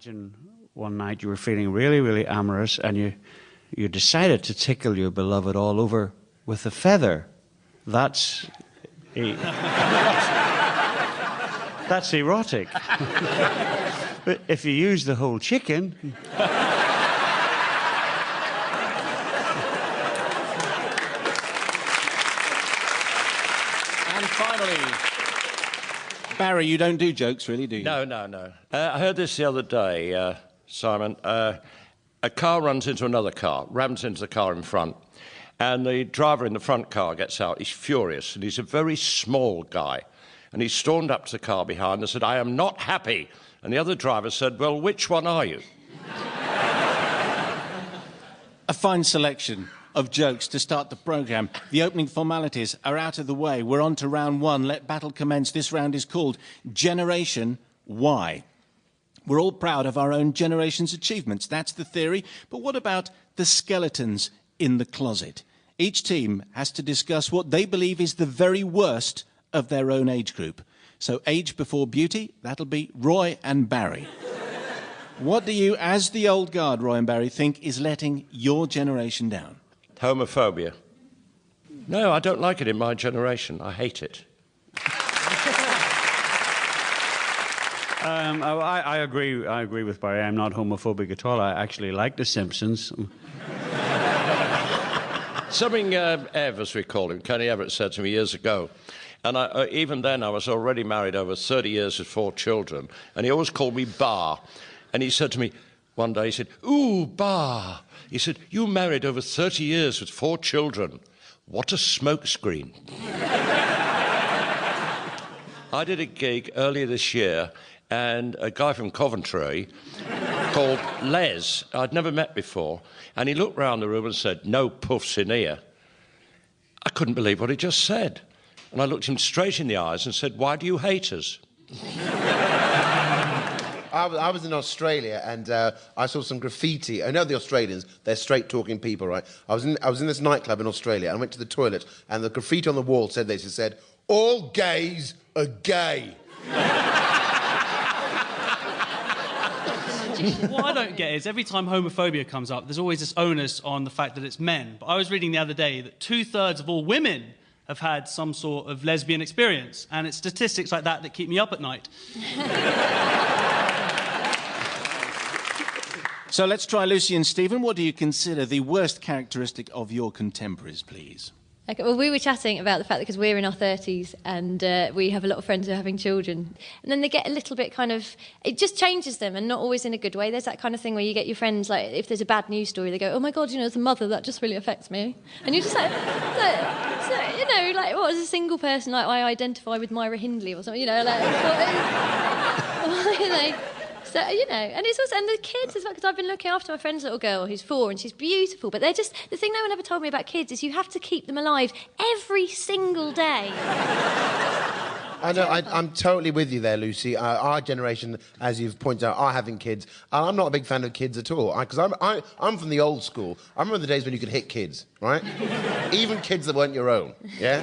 Imagine one night you were feeling really, really amorous and you decided to tickle your beloved all over with a feather. That's that's erotic. But if you use the whole chicken... And finally, Barry, you don't do jokes, really, do you? No. I heard this the other day, Simon. A car runs into another car, rams into the car in front, and the driver in the front car gets out. He's furious, and he's a very small guy. And he stormed up to the car behind and said, "I am not happy." And the other driver said, "Well, which one are you?" A fine selection of jokes to start the programme. The opening formalities are out of the way. We're on to round one. Let battle commence. This round is called Generation Y. We're all proud of our own generation's achievements. That's the theory. But what about the skeletons in the closet? Each team has to discuss what they believe is the very worst of their own age group. So age before beauty, that'll be Roy and Barry. What do you, as the old guard, Roy and Barry, think is letting your generation down? Homophobia. No, I don't like it in my generation. I hate it. I agree with Barry. I'm not homophobic at all. I actually like The Simpsons. Something Ev, as we call him, Kenny Everett, said to me years ago, and even then I was already married over 30 years with 4 children, and he always called me Bar. And he said to me one day, he said, "Ooh, Bar." He said, "You married over 30 years with 4 children. What a smokescreen." I did a gig earlier this year, and a guy from Coventry called Les, I'd never met before, and he looked round the room and said, "No puffs in here." I couldn't believe what he just said. And I looked him straight in the eyes and said, "Why do you hate us?" I was in Australia and I saw some graffiti. I know the Australians, they're straight-talking people, right? I was in this nightclub in Australia and I went to the toilet and the graffiti on the wall said this. It said, "All gays are gay." What I don't get is every time homophobia comes up, there's always this onus on the fact that it's men. But I was reading the other day that 2/3 of all women have had some sort of lesbian experience, and it's statistics like that keep me up at night. So let's try Lucy and Stephen. What do you consider the worst characteristic of your contemporaries, please? Okay, well, we were chatting about the fact that because we're in our 30s and we have a lot of friends who are having children, and then they get a little bit kind of... It just changes them, and not always in a good way. There's that kind of thing where you get your friends, like, if there's a bad news story, they go, "Oh, my God, as a mother, that just really affects me." And you're just like, what, as a single person, like, I identify with Myra Hindley or something, like... So, and it's also, and the kids as well, because I've been looking after my friend's little girl who's 4 and she's beautiful, but they're just, the thing no one ever told me about kids is you have to keep them alive every single day. I know, I'm totally with you there, Lucy. Our generation, as you've pointed out, are having kids. And I'm not a big fan of kids at all, because I'm from the old school. I remember the days when you could hit kids, right? Even kids that weren't your own, yeah?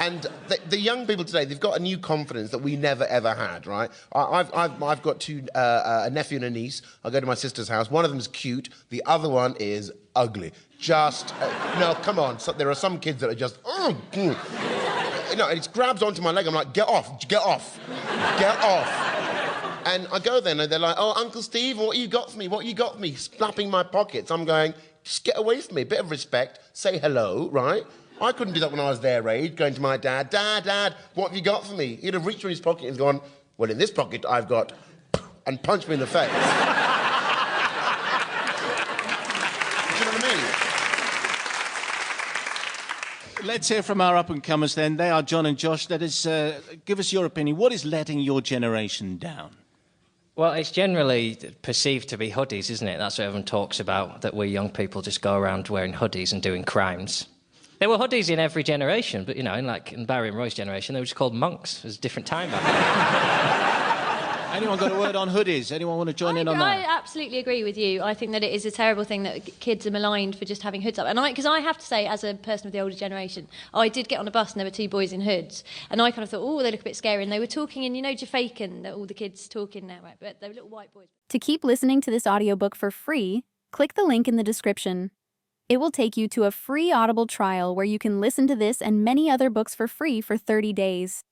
And the young people today, they've got a new confidence that we never, ever had, right? I've got a nephew and a niece. I go to my sister's house. One of them's cute. The other one is ugly. Just... no, come on. So, there are some kids that are just... it grabs onto my leg. I'm like, get off. Get off. And I go there and they're like, "Oh, Uncle Steve, what you got for me? What you got for me?" Slapping my pockets. I'm going, just get away from me. Bit of respect. Say hello, right? I couldn't do that when I was their age, going to my dad, Dad, what have you got for me? He'd have reached in his pocket and gone, "Well, in this pocket, I've got..." and punched me in the face. Do you know what I mean? Let's hear from our up-and-comers then. They are John and Josh. Let us give us your opinion. What is letting your generation down? Well, it's generally perceived to be hoodies, isn't it? That's what everyone talks about, that we young people just go around wearing hoodies and doing crimes. There were hoodies in every generation, but, in Barry and Roy's generation, they were just called monks. It was a different time back then. Anyone got a word on hoodies? Anyone want to join in on I that? absolutely agree with you. I think that it is a terrible thing that kids are maligned for just having hoods up. And because I have to say, as a person of the older generation, I did get on a bus and there were two boys in hoods. And I kind of thought, oh, they look a bit scary. And they were talking in, Jafaican, that all the kids talk in now, right? But they were little white boys. To keep listening to this audiobook for free, click the link in the description. It will take you to a free Audible trial where you can listen to this and many other books for free for 30 days.